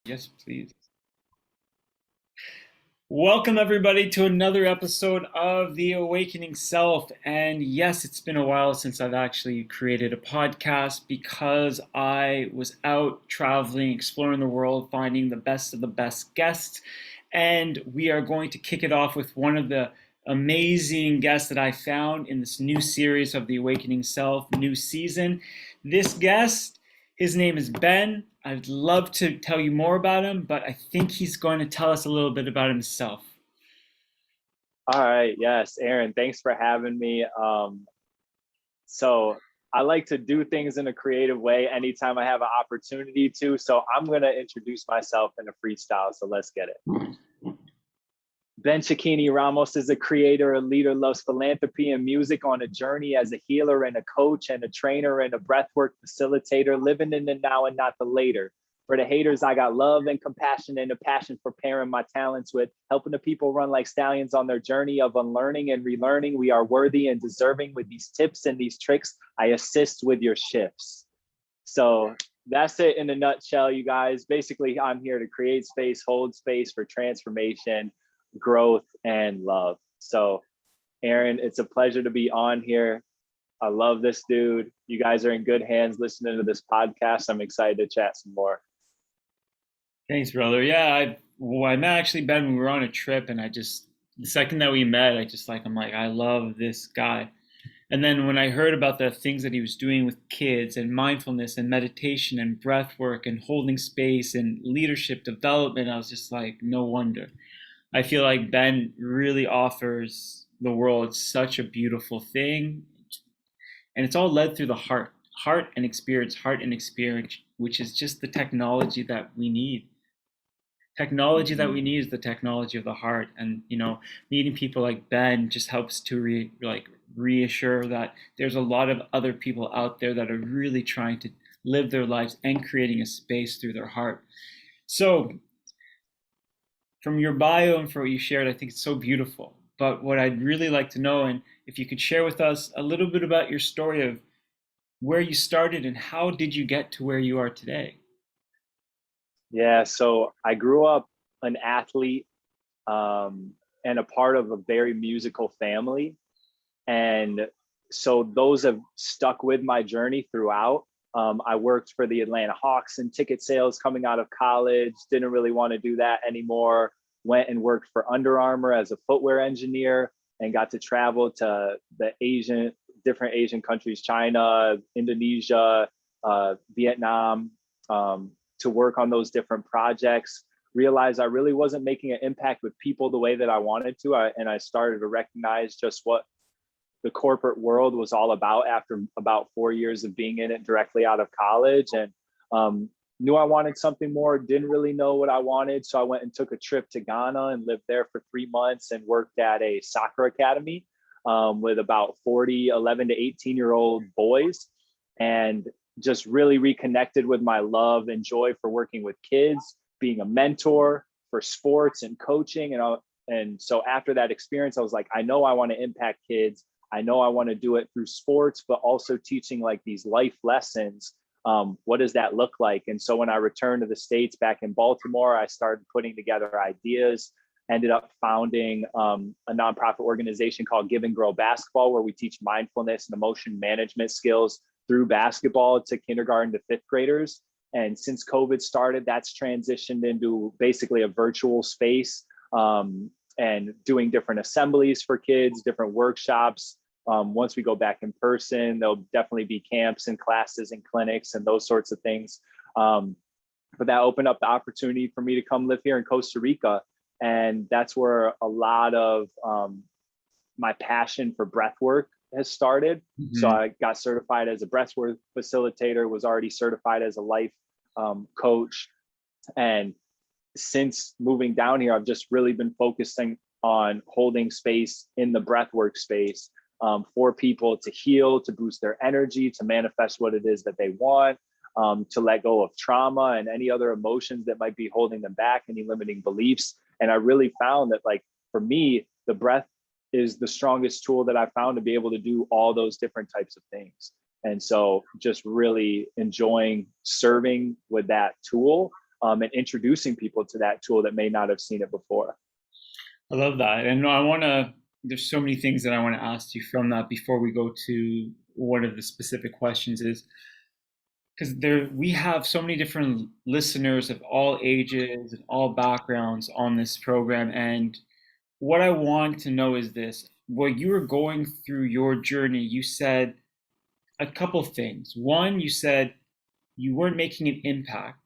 Yes, please. Welcome, everybody, to another episode of The Awakening Self. And yes, it's been a while since I've actually created a podcast because I was out traveling, exploring the world, finding the best of the best guests. And we are going to kick it off with one of the amazing guests that I found in this new series of The Awakening Self, new season. This guest, his name is Ben. I'd love to tell you more about him, but I think he's going to tell us a little bit about himself. All right. Yes, Aaron, thanks for having me. So I like to do things in a creative way anytime I have an opportunity to. So I'm going to introduce myself in a freestyle. So let's get it. Ben Cecchini-Ramos is a creator, a leader, loves philanthropy and music, on a journey as a healer and a coach and a trainer and a breathwork facilitator, living in the now and not the later. For the haters, I got love and compassion and a passion for pairing my talents with helping the people run like stallions on their journey of unlearning and relearning. We are worthy and deserving. With these tips and these tricks, I assist with your shifts. So that's it in a nutshell, you guys. Basically, I'm here to create space, hold space for transformation, growth, and love. So, Aaron, it's a pleasure to be on here. I love this dude. You guys are in good hands listening to this podcast. I'm excited to chat some more. Thanks, brother. Yeah, I met actually Ben when we were on a trip, and the second that we met, I'm like, I love this guy. And then when I heard about the things that he was doing with kids and mindfulness and meditation and breath work and holding space and leadership development, I was just like, no wonder. I feel like Ben really offers the world such a beautiful thing. And it's all led through the heart and experience, which is just the technology that we need. Technology that we Mhm. need is the technology of the heart. And, meeting people like Ben just helps to reassure that there's a lot of other people out there that are really trying to live their lives and creating a space through their heart. So from your bio and for what you shared, I think it's so beautiful. But what I'd really like to know, and if you could share with us a little bit about your story of where you started and how did you get to where you are today? Yeah, so I grew up an athlete, and a part of a very musical family. And so those have stuck with my journey throughout. I worked for the Atlanta Hawks in ticket sales coming out of college, didn't really want to do that anymore. Went and worked for Under Armour as a footwear engineer and got to travel to different Asian countries, China, Indonesia, Vietnam, to work on those different projects. Realized I really wasn't making an impact with people the way that I wanted to. And I started to recognize just what the corporate world was all about after about 4 years of being in it directly out of college. And knew I wanted something more, didn't really know what I wanted. So I went and took a trip to Ghana and lived there for 3 months and worked at a soccer academy with about 40, 11 to 18-year-old boys, and just really reconnected with my love and joy for working with kids, being a mentor for sports and coaching. And so after that experience, I was like, I know I want to impact kids. I know I want to do it through sports, but also teaching like these life lessons. What does that look like? And so when I returned to the States back in Baltimore, I started putting together ideas, ended up founding a nonprofit organization called Give and Grow Basketball, where we teach mindfulness and emotion management skills through basketball to kindergarten to fifth graders. And since COVID started, that's transitioned into basically a virtual space, and doing different assemblies for kids, different workshops. Once we go back in person, there'll definitely be camps and classes and clinics and those sorts of things. But that opened up the opportunity for me to come live here in Costa Rica. And that's where a lot of my passion for breath work has started. So Mm-hmm. I got certified as a breathwork facilitator, was already certified as a life coach. And since moving down here, I've just really been focusing on holding space in the breathwork space, for people to heal, to boost their energy, to manifest what it is that they want, to let go of trauma and any other emotions that might be holding them back, any limiting beliefs. And I really found that, like, for me, the breath is the strongest tool that I found to be able to do all those different types of things. And so just really enjoying serving with that tool, and introducing people to that tool that may not have seen it before. I love that. And I want to, there's so many things that I want to ask you from that before we go to one of the specific questions is, because we have so many different listeners of all ages and all backgrounds on this program. And what I want to know is this: while you were going through your journey, you said a couple things. One, you said you weren't making an impact,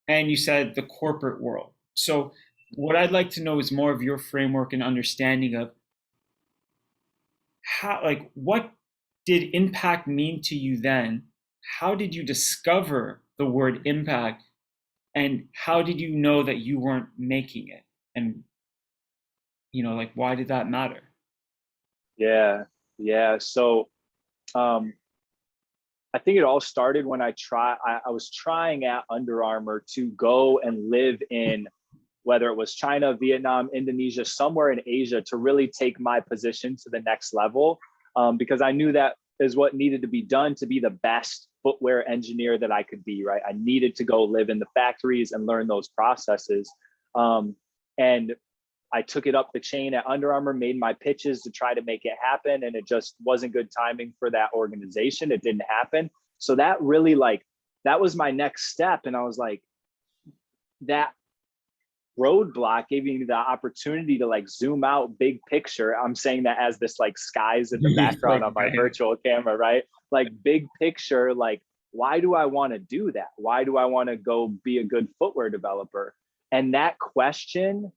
and you said the corporate world. So what I'd like to know is more of your framework and understanding of how, like, what did impact mean to you then? How did you discover the word impact? And how did you know that you weren't making it? And, like, why did that matter? Yeah. Yeah. So I think it all started when I was trying at Under Armour to go and live in, whether it was China, Vietnam, Indonesia, somewhere in Asia, to really take my position to the next level, because I knew that is what needed to be done to be the best footwear engineer that I could be, right? I needed to go live in the factories and learn those processes. And I took it up the chain at Under Armour, made my pitches to try to make it happen, and it just wasn't good timing for that organization. It didn't happen. So that really, that was my next step. And I was like, that roadblock gave me the opportunity to zoom out big picture. I'm saying that as this skies in the background on my virtual camera, right? Big picture, why do I want to do that? Why do I want to go be a good footwear developer? And that question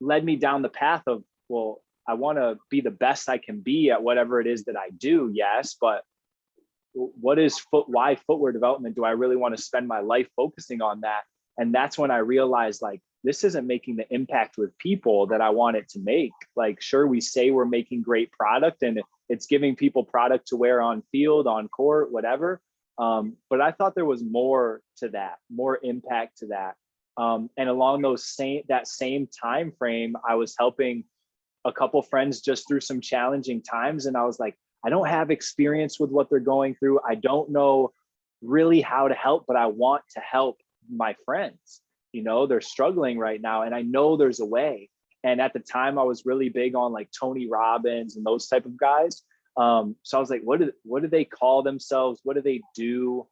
led me down the path of, well, I want to be the best I can be at whatever it is that I do. Yes. But why footwear development? Do I really want to spend my life focusing on that? And that's when I realized, this isn't making the impact with people that I want it to make. Sure, we say we're making great product and it's giving people product to wear on field, on court, whatever. But I thought there was more to that, more impact to that. And along that same time frame, I was helping a couple friends just through some challenging times. And I was like, I don't have experience with what they're going through. I don't know really how to help, but I want to help my friends. They're struggling right now, and I know there's a way. And at the time, I was really big on Tony Robbins and those type of guys. So I was like, what do they call themselves? What do they do?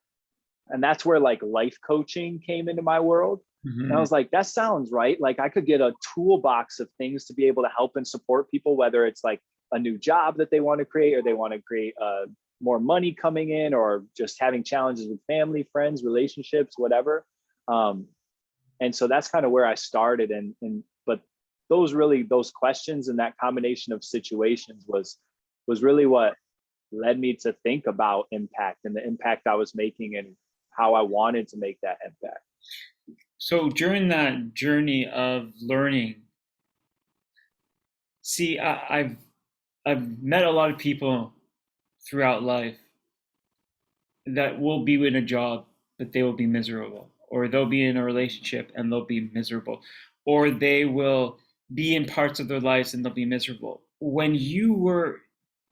And that's where life coaching came into my world. Mm-hmm. And I was like, that sounds right. I could get a toolbox of things to be able to help and support people, whether it's a new job that they want to create, or they want to create more money coming in, or just having challenges with family, friends, relationships, whatever. And so that's kind of where I started. But those questions and that combination of situations was really what led me to think about impact and the impact I was making and how I wanted to make that impact. So during that journey of learning, see, I've met a lot of people throughout life that will be in a job, but they will be miserable, or they'll be in a relationship and they'll be miserable, or they will be in parts of their lives and they'll be miserable. When you were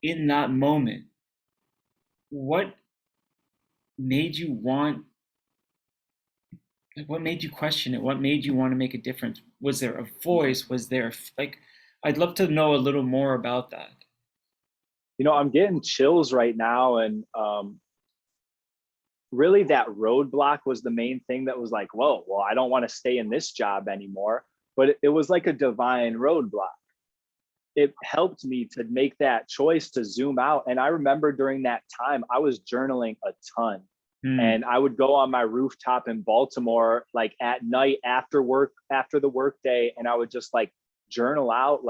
in that moment, what made you question it? What made you want to make a difference? Was there a voice? Was there I'd love to know a little more about that. I'm getting chills right now. And really that roadblock was the main thing that was whoa, well, I don't want to stay in this job anymore. But it was like a divine roadblock. It helped me to make that choice to zoom out. And I remember during that time, I was journaling a ton. And I would go on my rooftop in Baltimore, at night after work, after the work day. And I would just journal out,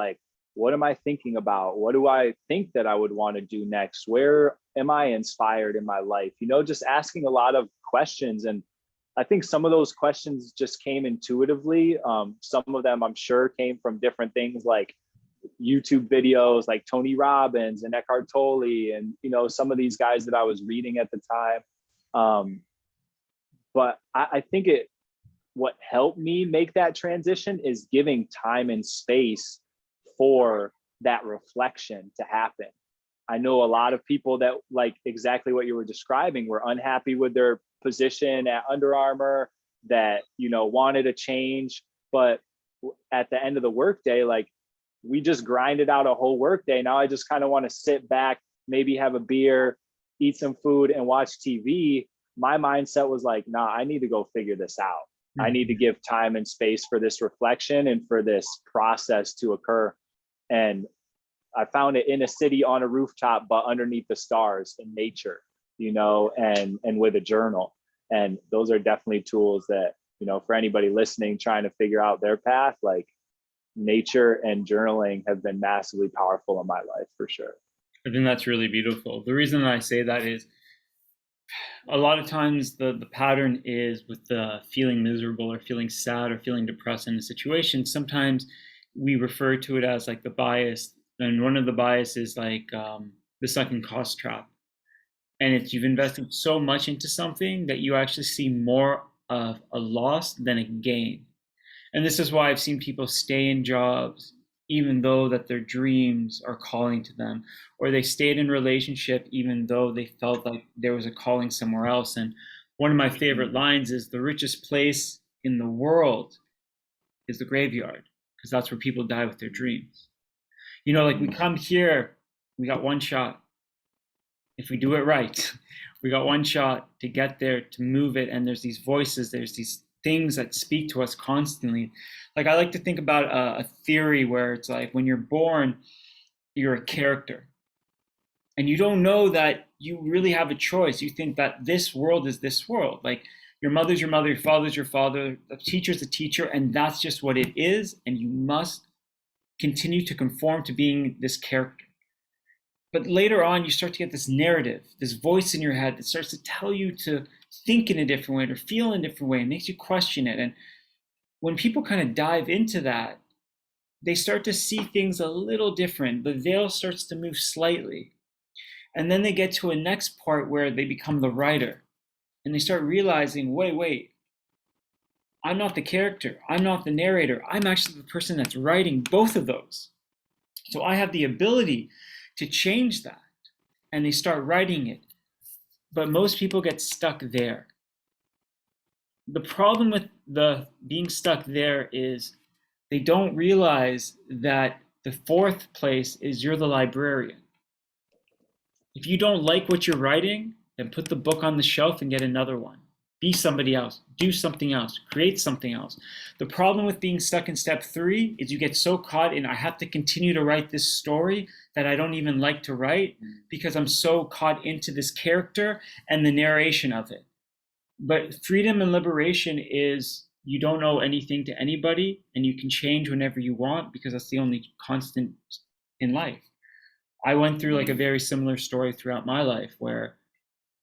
what am I thinking about? What do I think that I would want to do next? Where am I inspired in my life? Just asking a lot of questions. And I think some of those questions just came intuitively. Some of them I'm sure came from different things like YouTube videos, like Tony Robbins and Eckhart Tolle, and, some of these guys that I was reading at the time. But I think what helped me make that transition is giving time and space for that reflection to happen. I know a lot of people that exactly what you were describing were unhappy with their position at Under Armour. that, you know, wanted a change, but at the end of the workday, like we just grinded out a whole workday. Now I just kind of want to sit back, maybe have a beer, eat some food, and watch TV. My mindset was like, nah, I need to go figure this out. I need to give time and space for this reflection and for this process to occur. And I found it in a city on a rooftop, but underneath the stars in nature, you know, and with a journal. And those are definitely tools that, you know, for anybody listening, trying to figure out their path, like nature and journaling have been massively powerful in my life for sure. I think that's really beautiful. The reason I say that is a lot of times the pattern is with the feeling miserable or feeling sad or feeling depressed in a situation. Sometimes we refer to it as like the bias, and one of the bias is like the second cost trap. And it's you've invested so much into something that you actually see more of a loss than a gain. And this is why I've seen people stay in jobs even though that their dreams are calling to them, or they stayed in relationship even though they felt like there was a calling somewhere else. And one of my favorite lines is the richest place in the world is the graveyard, because that's where people die with their dreams. You know, like we come here, we got one shot. If we do it right, we got one shot to get there, to move it. And there's these voices, there's these things that speak to us constantly. Like I like to think about a theory where it's like when you're born, you're a character. And you don't know that you really have a choice. You think that this world is this world. Like your mother's your mother, your father's your father, the teacher's a teacher, and that's just what it is. And you must continue to conform to being this character. But later on, you start to get this narrative, this voice in your head that starts to tell you to think in a different way or feel in a different way. It makes you question it. And when people kind of dive into that, they start to see things a little different. The veil starts to move slightly. And then they get to a next part where they become the writer. And they start realizing, wait, I'm not the character. I'm not the narrator. I'm actually the person that's writing both of those. So I have the ability to change that. And they start writing it. But most people get stuck there. The problem with the being stuck there is they don't realize that the fourth place is you're the librarian. If you don't like what you're writing, then put the book on the shelf and get another one. Be somebody else, do something else, create something else. The problem with being stuck in step 3 is you get so caught in, I have to continue to write this story that I don't even like to write because I'm so caught into this character and the narration of it. But freedom and liberation is you don't owe anything to anybody and you can change whenever you want because that's the only constant in life. I went through like a very similar story throughout my life where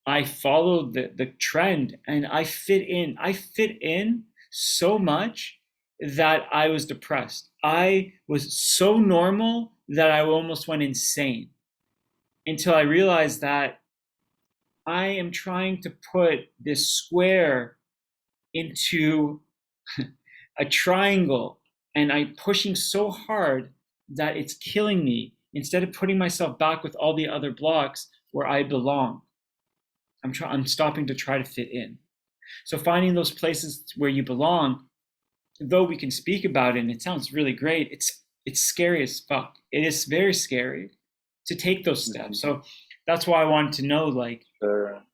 I followed the trend and I fit in. I fit in so much that I was depressed. I was so normal that I almost went insane until I realized that I am trying to put this square into a triangle and I'm pushing so hard that it's killing me instead of putting myself back with all the other blocks where I belong. I'm stopping to try to fit in. So finding those places where you belong, though we can speak about it and it sounds really great, it's scary as fuck. It is very scary to take those steps. So that's why I wanted to know, like,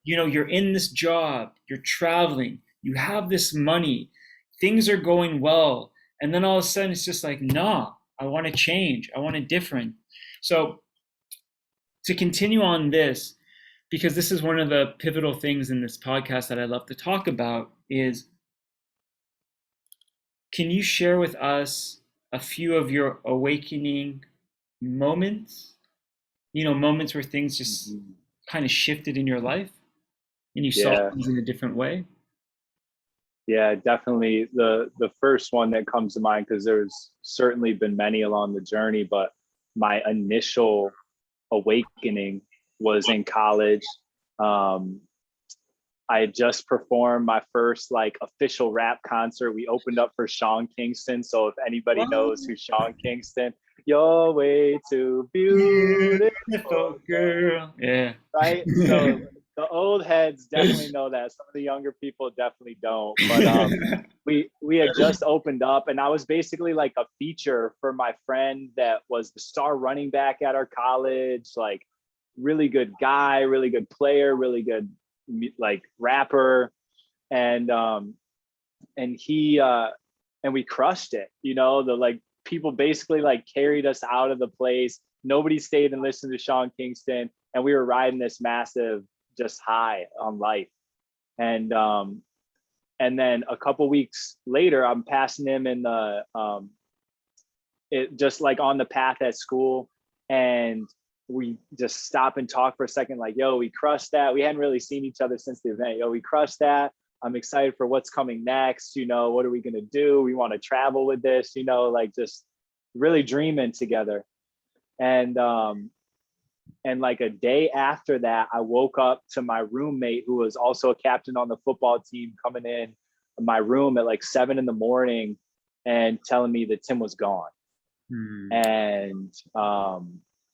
you know, you're in this job, you're traveling, you have this money, things are going well, and then all of a sudden it's just like, nah, I want to change, I want it different. So to continue on this, because this is one of the pivotal things in this podcast that I love to talk about, is can you share with us a few of your awakening moments? You know, moments where things just kind of shifted in your life and you saw things in a different way? Yeah, definitely. The first one that comes to mind, because there's certainly been many along the journey, but my initial awakening was in college. I had just performed my first like official rap concert. We opened up for Sean Kingston. So if anybody knows who Sean Kingston, you're way too beautiful, girl. Yeah. Right. So The old heads definitely know that. Some of the younger people definitely don't. But we had just opened up, and I was basically like a feature for my friend that was the star running back at our college, like really good guy, really good player, really good like rapper, and he and we crushed it. You know, the like people basically like carried us out of the place. Nobody stayed and listened to Sean Kingston, and we were riding this massive just high on life. And then a couple weeks later, I'm passing him in the it just like on the path at school, and we just stop and talk for a second, like, yo, we crushed that. We hadn't really seen each other since the event. Yo, we crushed that. I'm excited for what's coming next. You know, what are we gonna do? We want to travel with this, you know, like just really dreaming together. And like a day after that, I woke up to my roommate, who was also a captain on the football team, coming in my room at like 7 a.m. and telling me that Tim was gone. And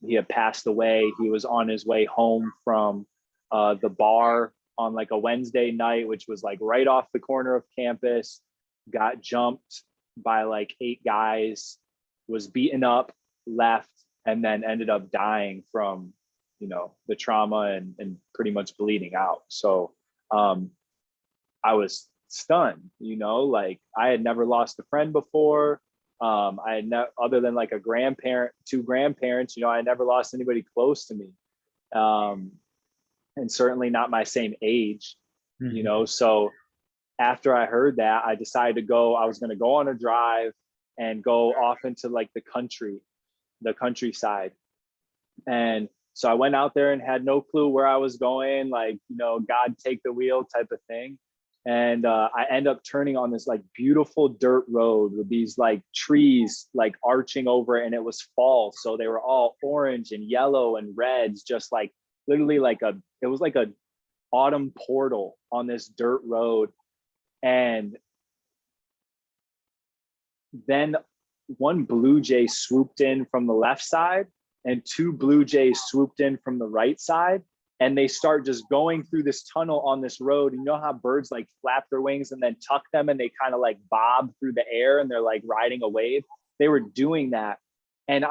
he had passed away. He was on his way home from the bar on like a Wednesday night, which was like right off the corner of campus, got jumped by like 8 guys, was beaten up, left, and then ended up dying from, you know, the trauma and pretty much bleeding out. So I was stunned, you know, like I had never lost a friend before. I had other than like a grandparent, 2 grandparents, you know, I never lost anybody close to me. And certainly not my same age, you know. So after I heard that, I decided to go. I was going to go on a drive and go off into like the countryside. And so I went out there and had no clue where I was going, like, you know, God take the wheel type of thing. And I end up turning on this like beautiful dirt road with these like trees like arching over it, and it was fall, so they were all orange and yellow and reds, just like literally like it was like a autumn portal on this dirt road. And then one blue jay swooped in from the left side, and 2 blue jays swooped in from the right side, and they start just going through this tunnel on this road. You know how birds like flap their wings and then tuck them, and they kind of like bob through the air, and they're like riding a wave? They were doing that. And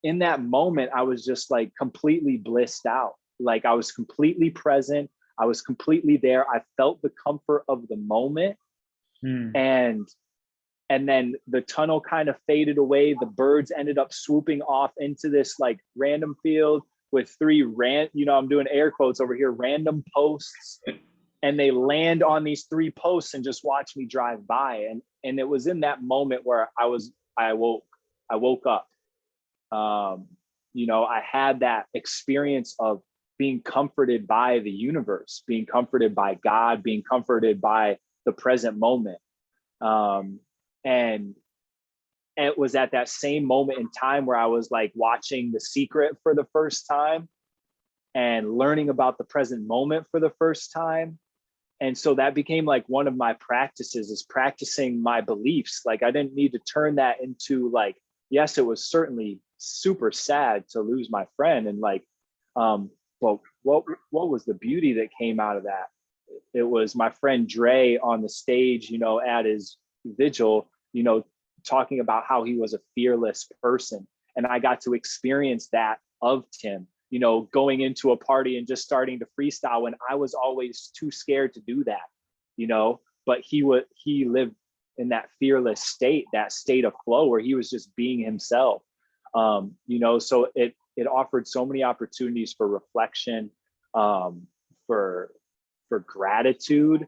in that moment, I was just like completely blissed out. Like I was completely present. I was completely there. I felt the comfort of the moment. And then the tunnel kind of faded away. The birds ended up swooping off into this like random field with 3 you know, I'm doing air quotes over here, random posts. And they land on these 3 posts and just watch me drive by. And it was in that moment where I woke up. You know, I had that experience of being comforted by the universe, being comforted by God, being comforted by the present moment. And it was at that same moment in time where I was like watching The Secret for the first time and learning about the present moment for the first time. And so that became like one of my practices, is practicing my beliefs. Like I didn't need to turn that into like, yes, it was certainly super sad to lose my friend. And like, but what was the beauty that came out of that? It was my friend Dre on the stage, you know, at his vigil, you know, talking about how he was a fearless person. And I got to experience that of Tim, you know, going into a party and just starting to freestyle when I was always too scared to do that, you know. But he lived in that fearless state, that state of flow where he was just being himself. You know, so it offered so many opportunities for reflection, for gratitude.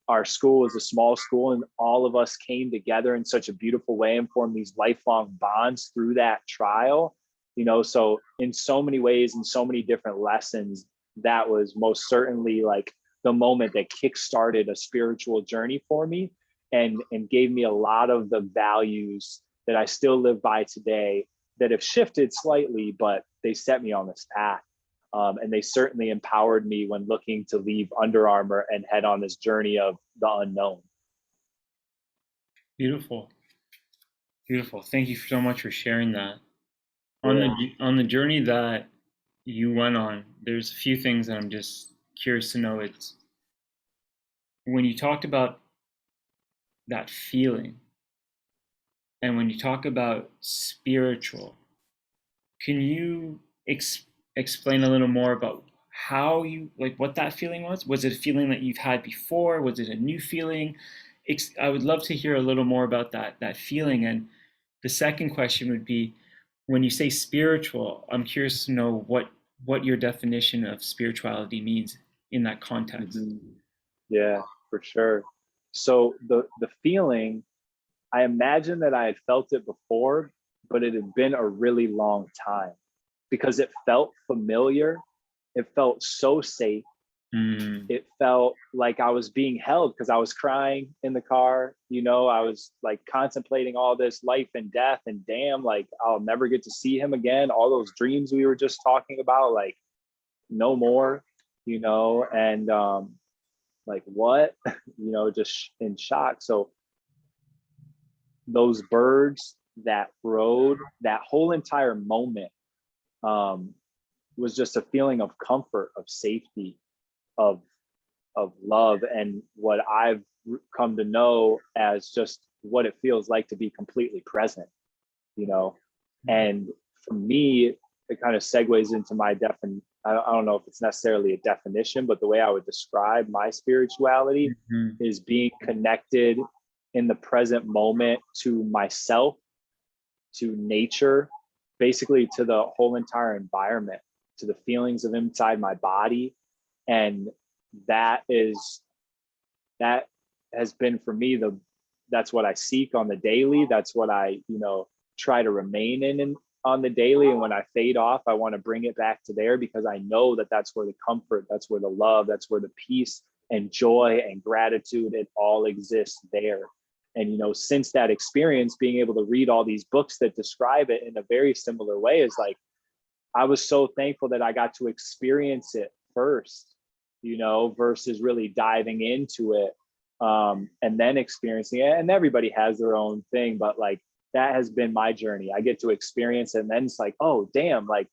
Our school is a small school, and all of us came together in such a beautiful way and formed these lifelong bonds through that trial. You know, so in so many ways, in so many different lessons, that was most certainly like the moment that kickstarted a spiritual journey for me, and gave me a lot of the values that I still live by today, that have shifted slightly, but they set me on this path. And they certainly empowered me when looking to leave Under Armour and head on this journey of the unknown. Beautiful. Beautiful. Thank you so much for sharing that. Yeah. On the journey that you went on, there's a few things that I'm just curious to know. It's when you talked about that feeling and when you talk about spiritual, can you explain a little more about how you like what that feeling was? Was it a feeling that you've had before? Was it a new feeling? I would love to hear a little more about that feeling. And the second question would be, when you say spiritual, I'm curious to know what your definition of spirituality means in that context. Mhm. Yeah, for sure. So the feeling, I imagine that I had felt it before, but it had been a really long time because it felt familiar. It felt so safe. Mm, It felt like I was being held because I was crying in the car. I was like contemplating all this life and death, and damn, like I'll never get to see him again. All those dreams we were just talking about, like no more, and like what, just in shock. So those birds, that road, that whole entire moment um, was just a feeling of comfort, of safety, of love, and what I've come to know as just what it feels like to be completely present, you know. And for me, it kind of segues into my I don't know if it's necessarily a definition, but the way I would describe my spirituality mhm, is being connected in the present moment to myself, to nature, basically to the whole entire environment, to the feelings of inside my body. And that is that has been for me that's what I seek on the daily. That's what I, try to remain in on the daily. And when I fade off, I want to bring it back to there because I know that that's where the comfort, that's where the love, that's where the peace and joy and gratitude, it all exists there. And since that experience, being able to read all these books that describe it in a very similar way is like, I was so thankful that I got to experience it first, versus really diving into it, and then experiencing it. And everybody has their own thing, but like that has been my journey. I get to experience it, and then it's like, oh, damn, like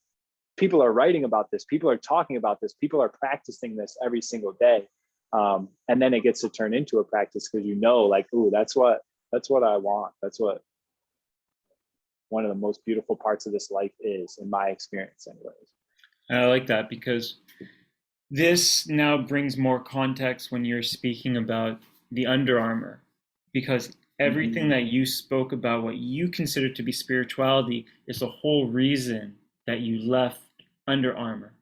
people are writing about this, people are talking about this, people are practicing this every single day. And then it gets to turn into a practice because like, ooh, that's what I want. That's what one of the most beautiful parts of this life is, in my experience, anyways. and I like that because this now brings more context when you're speaking about the Under Armour, because everything Mm-hmm. that you spoke about, what you consider to be spirituality, is the whole reason that you left Under Armour.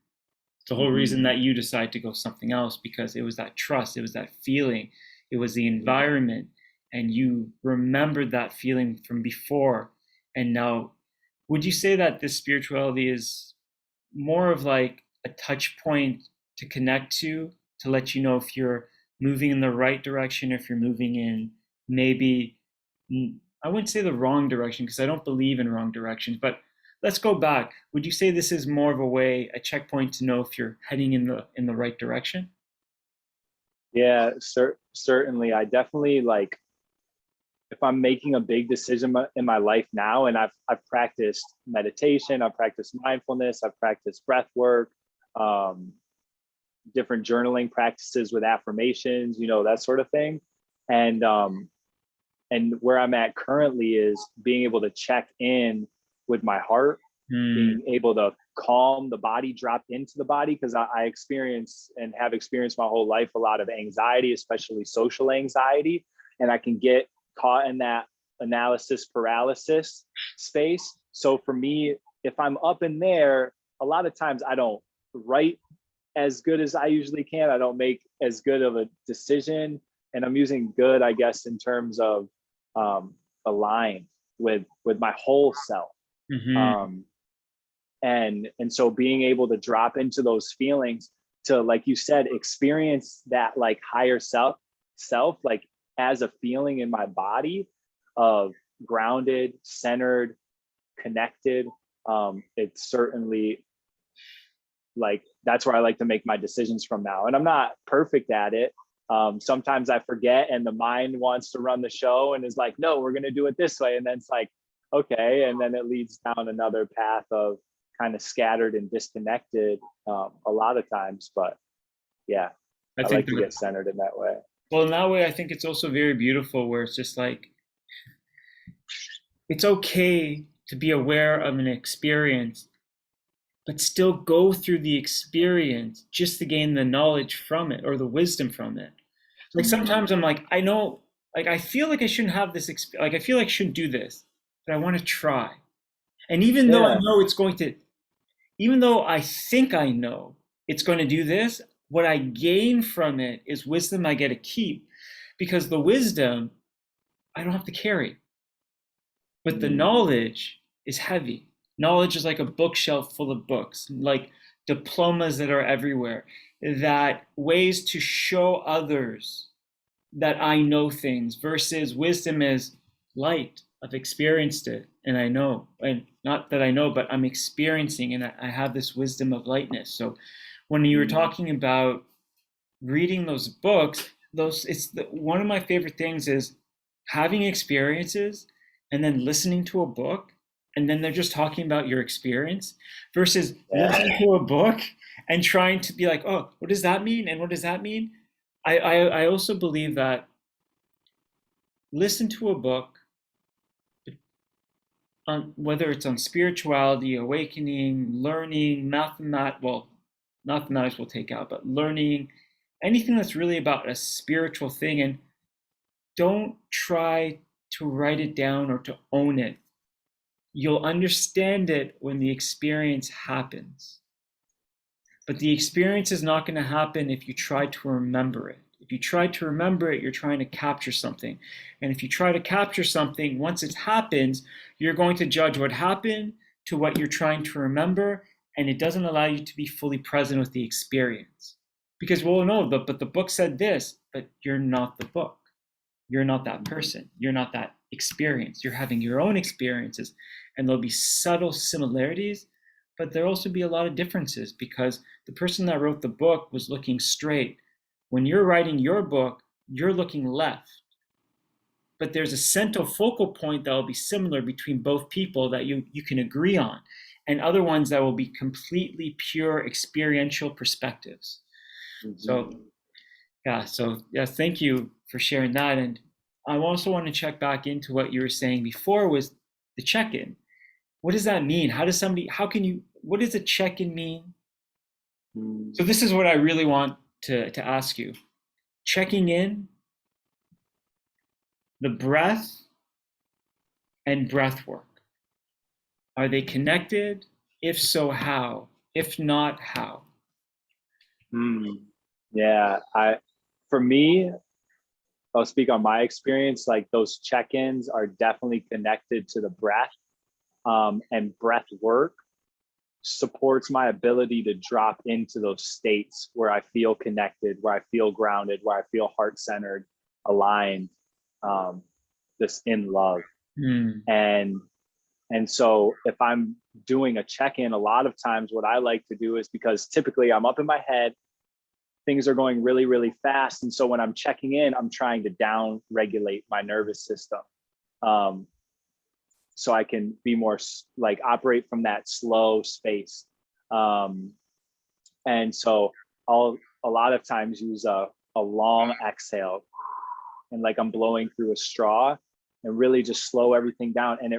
It's the whole Mm-hmm. reason that you decided to go something else, because it was that trust, it was that feeling, it was the environment, and you remembered that feeling from before. And now, would you say that this spirituality is more of like a touch point to connect to let you know if you're moving in the right direction, if you're moving in maybe, I wouldn't say the wrong direction because I don't believe in wrong directions, but let's go back. Would you say this is more of a way, a checkpoint to know if you're heading in the right direction? Yeah, certainly. I definitely like if I'm making a big decision in my life now, and I've practiced meditation, I've practiced mindfulness, I've practiced breath work, um, different journaling practices with affirmations, that sort of thing. And where I'm at currently is being able to check in with my heart, Hmm. being able to calm the body, drop into the body, because I experience and have experienced my whole life a lot of anxiety, especially social anxiety. And I can get caught in that analysis paralysis space. So for me, if I'm up in there, a lot of times I don't write as good as I usually can. I don't make as good of a decision. And I'm using good, I guess, in terms of um, aligned with my whole self. Hmm. Um, and so being able to drop into those feelings, to, like you said, experience that like higher self like as a feeling in my body of grounded, centered, connected. It's certainly like that's where I like to make my decisions from now. And I'm not perfect at it. Sometimes I forget and the mind wants to run the show and is like, no, we're going to do it this way. And then it's like, okay. And then it leads down another path of kind of scattered and disconnected a lot of times. But yeah, I I think like to that, get centered in that way. well, in that way, I think it's also very beautiful where it's just like, it's okay to be aware of an experience, but still go through the experience just to gain the knowledge from it or the wisdom from it. Like sometimes I'm like, I know, like I feel like I shouldn't have this, like I feel like I shouldn't do this, but I want to try. And even though I Yeah. know it's going to, even though I think I know it's going to do this, what I gain from it is wisdom I get to keep, because the wisdom I don't have to carry. But the Mm. knowledge is heavy. Knowledge is like a bookshelf full of books, like diplomas that are everywhere, that ways to show others that I know things, versus wisdom is light. I've experienced it and I know, and not that I know, but I'm experiencing, and I have this wisdom of lightness. So when you were Mm. talking about reading those books, one of my favorite things is having experiences and then listening to a book, and then they're just talking about your experience, versus Yeah. listening to a book and trying to be like, oh, what does that mean? And what does that mean? I also believe that listen to a book on whether it's on spirituality, awakening, learning, mathematics will take out, but learning, anything that's really about a spiritual thing, and don't try to write it down or to own it. You'll understand it when the experience happens. But the experience is not going to happen if you try to remember it. If you try to remember it, you're trying to capture something. And if you try to capture something, once it happens, you're going to judge what happened to what you're trying to remember, and it doesn't allow you to be fully present with the experience. Because, well, no, but the book said this, but you're not the book. You're not that person. You're not that experience. You're having your own experiences, and there'll be subtle similarities, but there'll also be a lot of differences, because the person that wrote the book was looking straight. When you're writing your book, you're looking left. But there's a central focal point that will be similar between both people that you can agree on, and other ones that will be completely pure experiential perspectives. So Mm-hmm. yeah, so yeah, thank you for sharing that. And I also want to check back into what you were saying before, was the check-in. What does that mean? What does a check-in mean? So Mm. this is what I really want to ask you. Checking in, the breath and breath work. Are they connected? If so, how? If not, how? Mm. Yeah. For me, I'll speak on my experience. Like those check-ins are definitely connected to the breath, and breath work supports my ability to drop into those states where I feel connected, where I feel grounded, where I feel heart centered, aligned, um, just in love. Hmm. And so if I'm doing a check-in, a lot of times what I like to do is, because typically I'm up in my head, things are going really, really fast. And so when I'm checking in, I'm trying to down regulate my nervous system. Um, so I can be more like operate from that slow space. Um, and so I'll a lot of times use a long exhale, and like I'm blowing through a straw, and really just slow everything down. And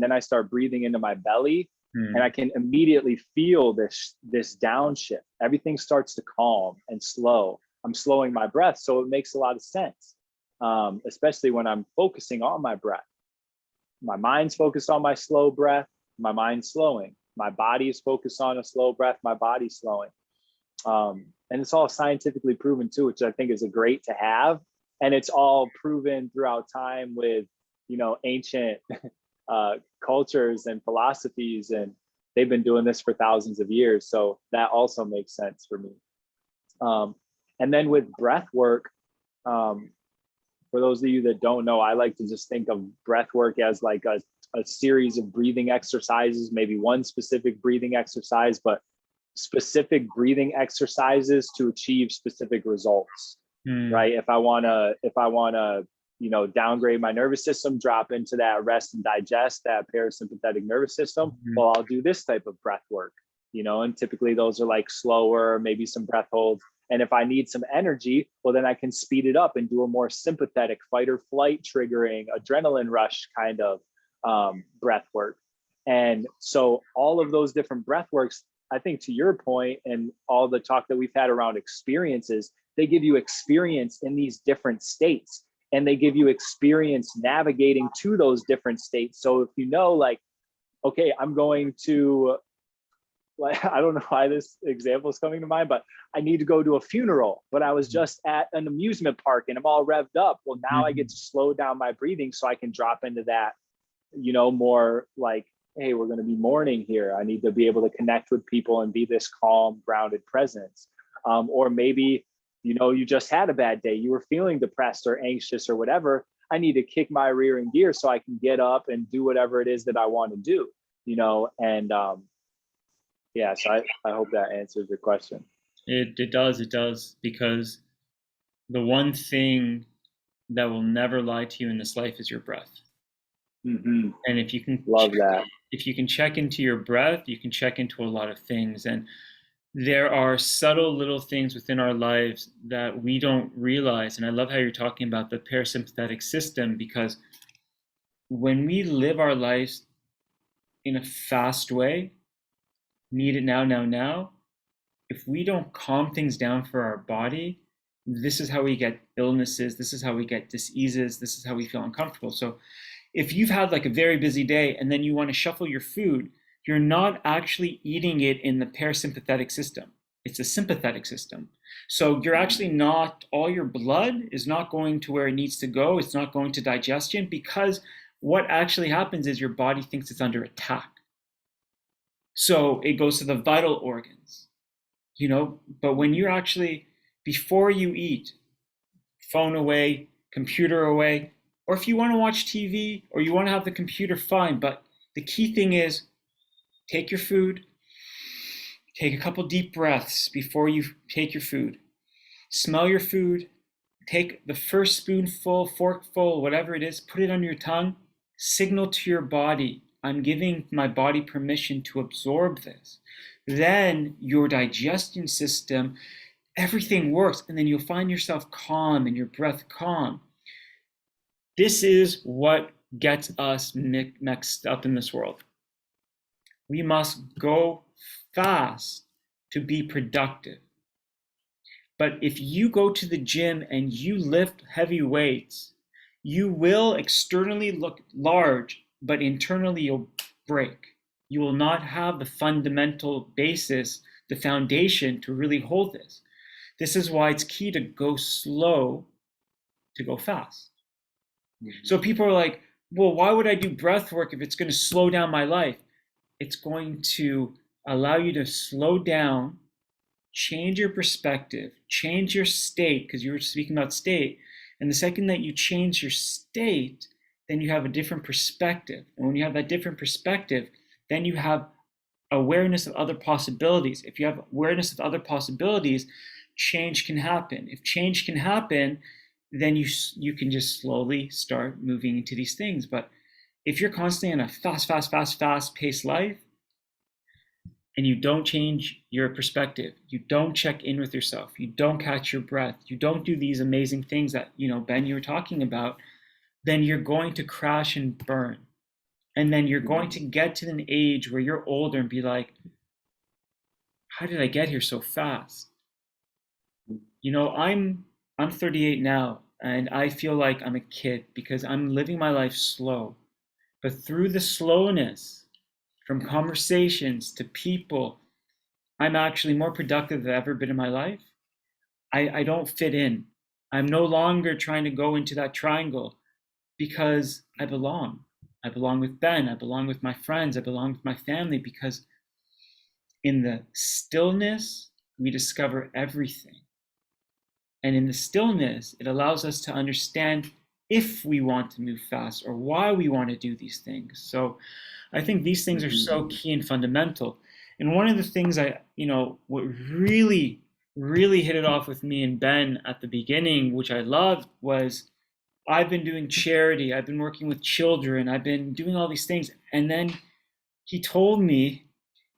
then I start breathing into my belly, and I Hmm. can immediately feel this downshift. Everything starts to calm and slow. I'm slowing my breath. So it makes a lot of sense, especially when I'm focusing on my breath. My mind's focused on my slow breath, my mind's slowing. My body is focused on a slow breath, my body's slowing. And it's all scientifically proven too, which I think is a great to have. And it's all proven throughout time with, ancient cultures and philosophies, and they've been doing this for thousands of years. So that also makes sense for me. And then with breath work, um, for those of you that don't know, I like to just think of breath work as like a series of breathing exercises, maybe one specific breathing exercise, but specific breathing exercises to achieve specific results. Hmm. Right? If I wanna downgrade my nervous system, drop into that rest and digest, that parasympathetic nervous system, Mhm. well, I'll do this type of breath work, and typically those are like slower, maybe some breath holds. And if I need some energy, well, then I can speed it up and do a more sympathetic fight or flight triggering adrenaline rush kind of breath work. And so all of those different breath works, I think to your point and all the talk that we've had around experiences, they give you experience in these different states, and they give you experience navigating to those different states. So if like, okay, I'm going to, like, I don't know why this example is coming to mind, but I need to go to a funeral, but I was just at an amusement park and I'm all revved up. Well, now I get to slow down my breathing so I can drop into that, more like, hey, we're going to be mourning here. I need to be able to connect with people and be this calm, grounded presence. Or maybe, you just had a bad day. You were feeling depressed or anxious or whatever. I need to kick my rear in gear so I can get up and do whatever it is that I want to do, and yeah, so I hope that answers your question. It does, because the one thing that will never lie to you in this life is your breath. Mm-hmm. And if you can check into your breath, you can check into a lot of things. And there are subtle little things within our lives that we don't realize. And I love how you're talking about the parasympathetic system, because when we live our lives in a fast way, need it now, if we don't calm things down for our body, this is how we get illnesses, this is how we get diseases, this is how we feel uncomfortable. So if you've had like a very busy day and then you want to shuffle your food, you're not actually eating it in the parasympathetic system. It's a sympathetic system. So you're actually not, all your blood is not going to where it needs to go. It's not going to digestion, because what actually happens is your body thinks it's under attack. So it goes to the vital organs, but when you're actually, before you eat, phone away, computer away, or if you want to watch TV or you want to have the computer, fine. But the key thing is, take your food, take a couple deep breaths before you take your food, smell your food, take the first spoonful, forkful, whatever it is, put it on your tongue, signal to your body, I'm giving my body permission to absorb this. Then your digestion system, everything works, and then you'll find yourself calm and your breath calm. This is what gets us mixed up in this world. We must go fast to be productive. But if you go to the gym and you lift heavy weights, you will externally look large, but internally you'll break. You will not have the fundamental basis, the foundation to really hold this. This is why it's key to go slow to go fast. So people are like, well, why would I do breath work if it's going to slow down my life? It's going to allow you to slow down, change your perspective, change your state, because you were speaking about state. And the second that you change your state, then you have a different perspective. And when you have that different perspective, then you have awareness of other possibilities. If you have awareness of other possibilities, change can happen. If change can happen, then you can just slowly start moving into these things. But if you're constantly in a fast paced life, and you don't change your perspective, you don't check in with yourself, you don't catch your breath, you don't do these amazing things that, Ben, you were talking about, then you're going to crash and burn. And then you're going to get to an age where you're older and be like, how did I get here so fast? I'm 38 now, and I feel like I'm a kid because I'm living my life slow. But through the slowness, from conversations to people, I'm actually more productive than I've ever been in my life. I don't fit in. I'm no longer trying to go into that triangle because I belong. I belong with Ben. I belong with my friends. I belong with my family, because in the stillness, we discover everything. And in the stillness, it allows us to understand if we want to move fast or why we want to do these things. So I think these things are so key and fundamental. And one of the things what really hit it off with me and Ben at the beginning, which I loved, was I've been doing charity, I've been working with children, I've been doing all these things. And then he told me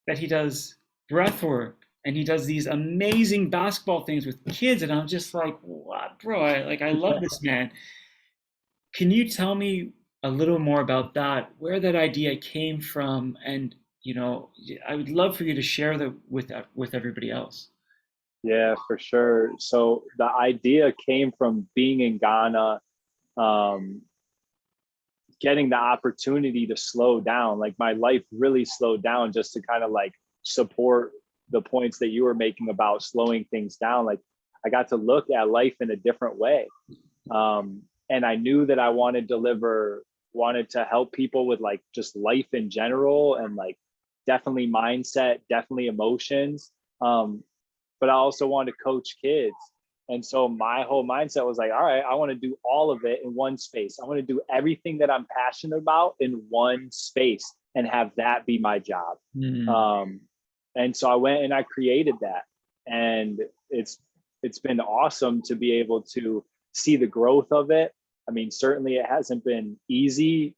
that he does breath work and he does these amazing basketball things with kids. And I'm just like, what, bro? I love this man. Can you tell me a little more about that, where that idea came from? And, I would love for you to share that with everybody else. Yeah, for sure. So the idea came from being in Ghana, um, getting the opportunity to slow down. Like my life really slowed down just to kind of like support the points that you were making about slowing things down. Like I got to look at life in a different way. And I knew that I wanted to help people with like just life in general and like definitely mindset, definitely emotions. But I also wanted to coach kids. And so my whole mindset was like, all right, I want to do all of it in one space. I want to do everything that I'm passionate about in one space and have that be my job. Mm. Um, and so I went and I created that. And it's been awesome to be able to see the growth of it. I mean, certainly it hasn't been easy,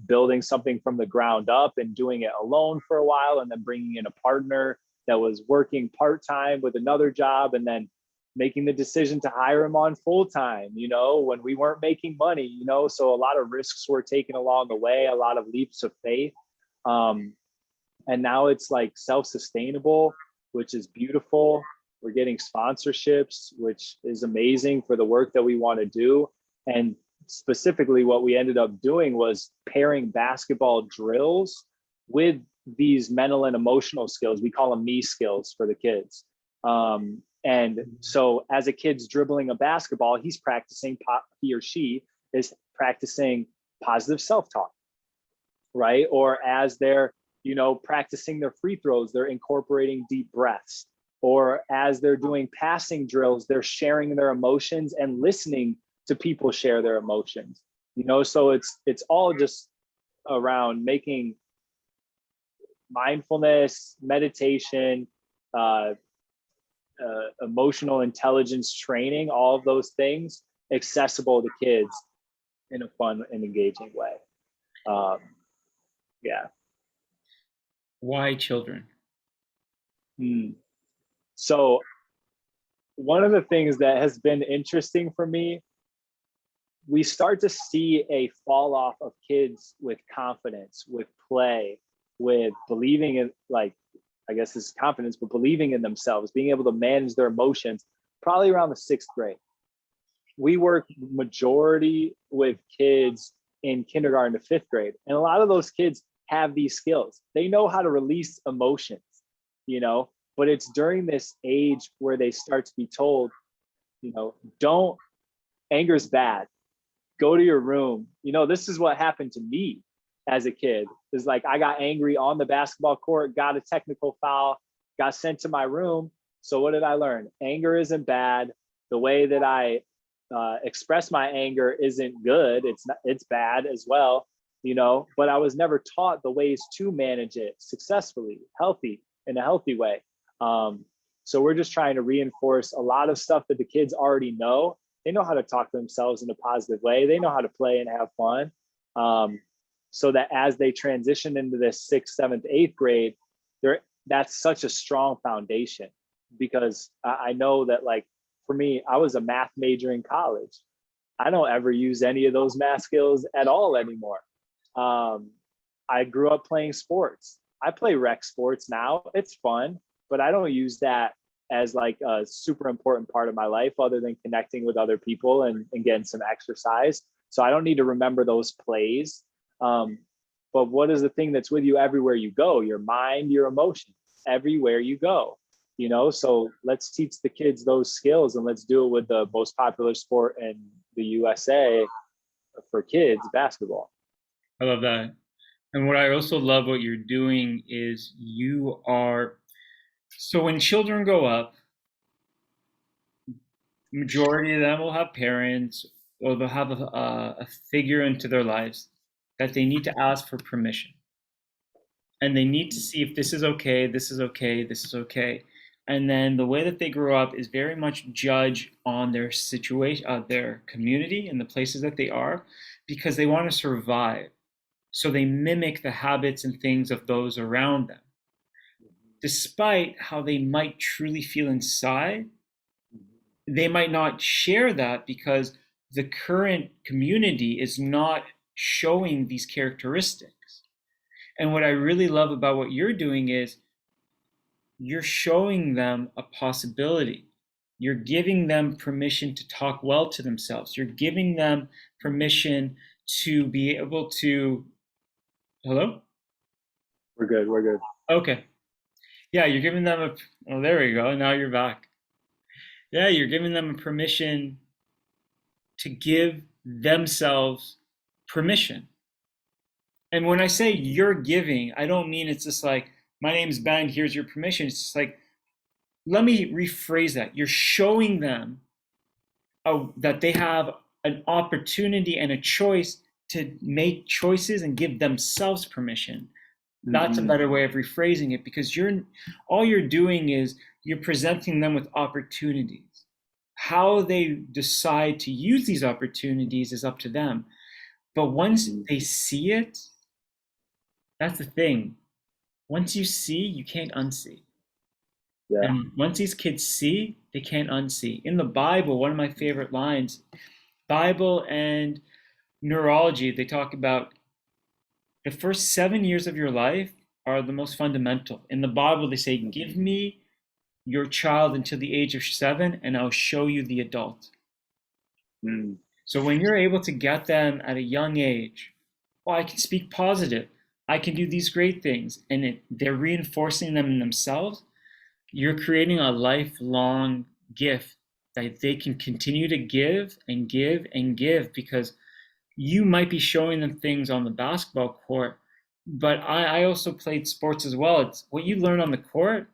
building something from the ground up and doing it alone for a while and then bringing in a partner that was working part-time with another job and then making the decision to hire him on full-time, when we weren't making money, so a lot of risks were taken along the way, a lot of leaps of faith. Um, and now it's like self-sustainable, which is beautiful. We're getting sponsorships, which is amazing for the work that we want to do. And specifically what we ended up doing was pairing basketball drills with these mental and emotional skills. We call them me skills for the kids. And so as a kid's dribbling a basketball, he or she is practicing positive self-talk, right? Or as they're, practicing their free throws, they're incorporating deep breaths. Or as they're doing passing drills, they're sharing their emotions and listening to people share their emotions. So it's all just around making mindfulness, meditation, uh, emotional intelligence training, all of those things accessible to kids in a fun and engaging way. Um, yeah. Why children? Hmm. So one of the things that has been interesting for me, we start to see a fall off of kids with confidence, with play, with believing in, like, I guess this is confidence, but believing in themselves, being able to manage their emotions, probably around the 6th grade. We work majority with kids in kindergarten to 5th grade. And a lot of those kids have these skills. They know how to release emotions, but it's during this age where they start to be told, don't, anger's bad. Go to your room. This is what happened to me as a kid. Is like I got angry on the basketball court, got a technical foul, got sent to my room. So what did I learn? Anger isn't bad. The way that I express my anger isn't good. It's bad as well. But I was never taught the ways to manage it successfully, in a healthy way. So we're just trying to reinforce a lot of stuff that the kids already know. They know how to talk to themselves in a positive way. They know how to play and have fun. So that as they transition into this 6th, 7th, 8th grade, that's such a strong foundation, because I know that, like, for me, I was a math major in college. I don't ever use any of those math skills at all anymore. I grew up playing sports. I play rec sports now. It's fun, but I don't use that as like a super important part of my life other than connecting with other people and getting some exercise. So I don't need to remember those plays. But what is the thing that's with you everywhere you go? Your mind, your emotions, everywhere you go. So let's teach the kids those skills, and let's do it with the most popular sport in the USA for kids, basketball. I love that. And what I also love what you're doing is so when children grow up, majority of them will have parents or they'll have a figure into their lives that they need to ask for permission. And they need to see if this is okay, this is okay, this is okay. And then the way that they grow up is very much judge on their situation, their community and the places that they are, because they want to survive. So they mimic the habits and things of those around them, despite how they might truly feel inside. They might not share that because the current community is not showing these characteristics. And what I really love about what you're doing is you're showing them a possibility. You're giving them permission to talk well to themselves. You're giving them permission to be able to. Hello? We're good. We're good. Okay. Yeah, you're giving them a. Oh, there we go. Now you're back. Yeah, you're giving them a permission to give themselves permission. And when I say you're giving, I don't mean it's just like, my name's Ben, here's your permission. It's just like, let me rephrase that. You're showing them that they have an opportunity and a choice to make choices and give themselves permission. That's a better way of rephrasing it, because all you're doing is you're presenting them with opportunities. How they decide to use these opportunities is up to them. But once they see it, that's the thing. Once you see, you can't unsee. Yeah. And once these kids see, they can't unsee. In the Bible, one of my favorite lines, Bible and neurology, they talk about the first 7 years of your life are the most fundamental. In the Bible, they say, give me your child until the age of 7, and I'll show you the adult. So when you're able to get them at a young age, well, I can speak positive. I can do these great things. And they're reinforcing them in themselves. You're creating a lifelong gift that they can continue to give and give and give, because you might be showing them things on the basketball court, but I also played sports as well. It's what you learn on the court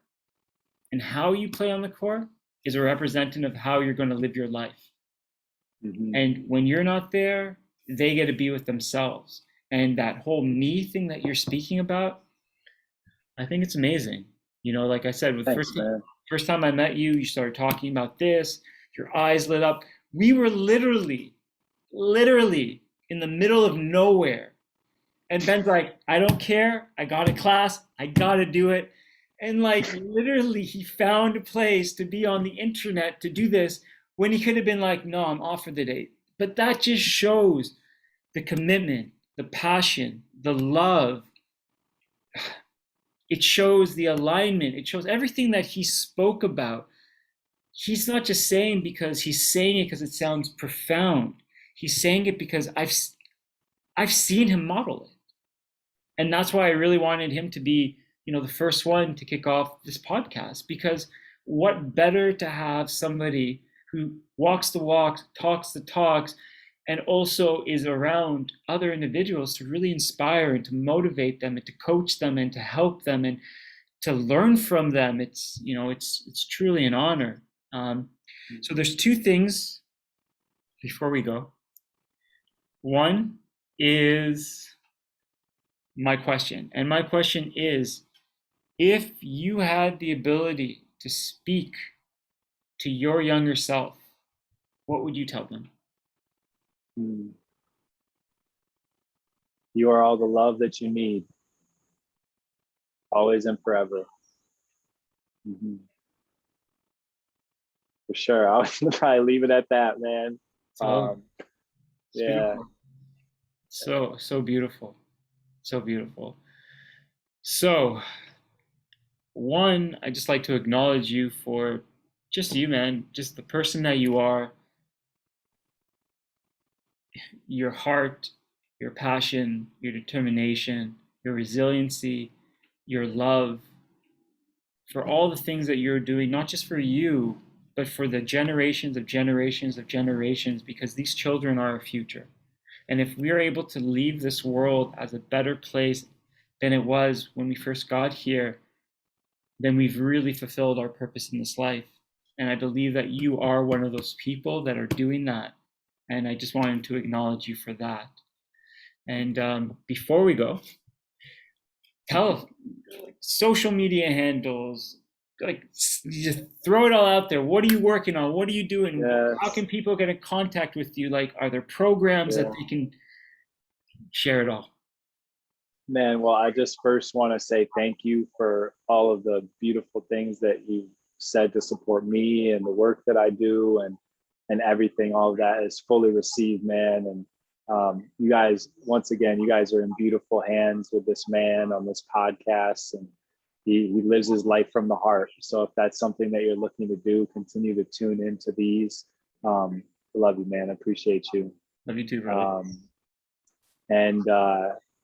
and how you play on the court is a representative of how you're going to live your life. And when you're not there, they get to be with themselves. And that whole me thing that you're speaking about, I think it's amazing. You know, like I said, with the first time I met you, you started talking about this, your eyes lit up. We were literally in the middle of nowhere. And Ben's like, I don't care. I got a class. I got to do it. And like, literally, he found a place to be on the internet to do this when he could have been like, no, I'm off for the day. But that just shows the commitment, the passion, the love. It shows the alignment. It shows everything that he spoke about. He's not just saying because he's saying it because it sounds profound. He's saying it because I've seen him model it. And that's why I really wanted him to be, you know, the first one to kick off this podcast, because what better to have somebody who walks the walks, talks the talks, and also is around other individuals to really inspire and to motivate them and to coach them and to help them and to learn from them. It's, you know, it's truly an honor. So there's two things before we go. One is my question. And my question is, if you had the ability to speak to your younger self, what would you tell them? You are all the love that you need, always and forever. For sure. I would probably leave it at that, man. Yeah. Beautiful. So beautiful. So beautiful. So, one, I just like to acknowledge you for just you, man, just the person that you are, your heart, your passion, your determination, your resiliency, your love, for all the things that you're doing, not just for you, but for the generations of generations of generations, because these children are our future. And if we are able to leave this world as a better place than it was when we first got here, then we've really fulfilled our purpose in this life. And I believe that you are one of those people that are doing that. And I just wanted to acknowledge you for that. And before we go, tell social media handles, like you just throw it all out there. What are you working on? What are you doing? How Yes. can people get in contact with you? Like, are there programs that Yeah. they can share it all? Man, well, I just first want to say thank you for all of the beautiful things that you said to support me and the work that I do and everything. All of that is fully received, man. And you guys, once again, you guys are in beautiful hands with this man on this podcast, and he lives his life from the heart. So if that's something that you're looking to do, continue to tune into these. Love you, man. I appreciate you. Love you too, brother. Um,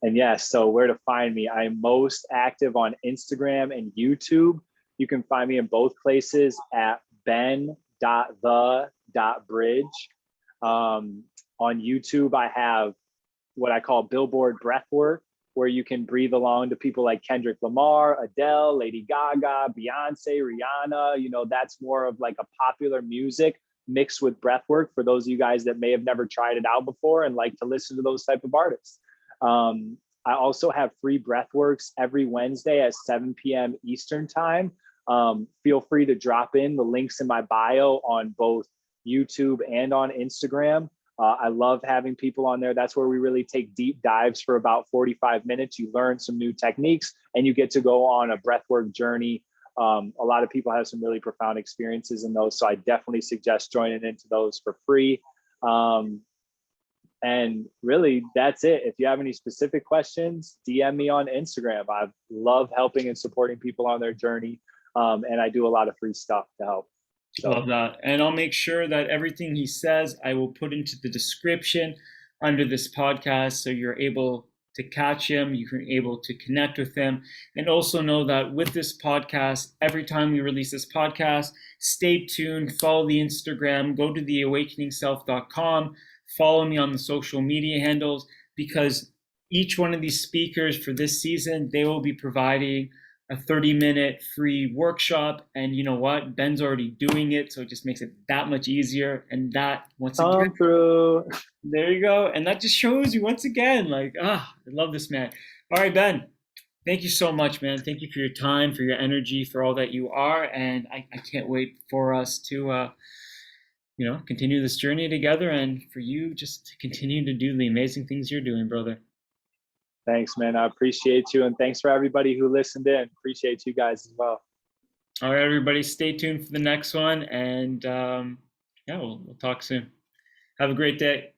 and yeah, so where to find me? I'm most active on Instagram and YouTube. You can find me in both places at ben.the.bridge. On YouTube, I have what I call billboard breathwork, where you can breathe along to people like Kendrick Lamar, Adele, Lady Gaga, Beyonce, Rihanna. You know, that's more of like a popular music mixed with breathwork for those of you guys that may have never tried it out before and like to listen to those type of artists. I also have free breathworks every Wednesday at 7 p.m. Eastern time. Feel free to drop in the links in my bio on both YouTube and on Instagram. I love having people on there. That's where we really take deep dives for about 45 minutes. You learn some new techniques and you get to go on a breathwork journey. A lot of people have some really profound experiences in those. So I definitely suggest joining into those for free. And really, that's it. If you have any specific questions, DM me on Instagram. I love helping and supporting people on their journey. And I do a lot of free stuff to help. So Love that. And I'll make sure that everything he says, I will put into the description under this podcast so you're able to catch him, you're able to connect with him. And also know that with this podcast, every time we release this podcast, stay tuned, follow the Instagram, go to theawakeningself.com, follow me on the social media handles, because each one of these speakers for this season, they will be providing a 30-minute free workshop. And you know what? Ben's already doing it, so it just makes it that much easier. And that, once again, come through. there you go. And that just shows you once again, like, I love this man. All right, Ben, thank you so much, man. Thank you for your time, for your energy, for all that you are. And I can't wait for us to, continue this journey together, and for you just to continue to do the amazing things you're doing, brother. Thanks, man. I appreciate you. And thanks for everybody who listened in. Appreciate you guys as well. All right, everybody, stay tuned for the next one. And yeah, we'll talk soon. Have a great day.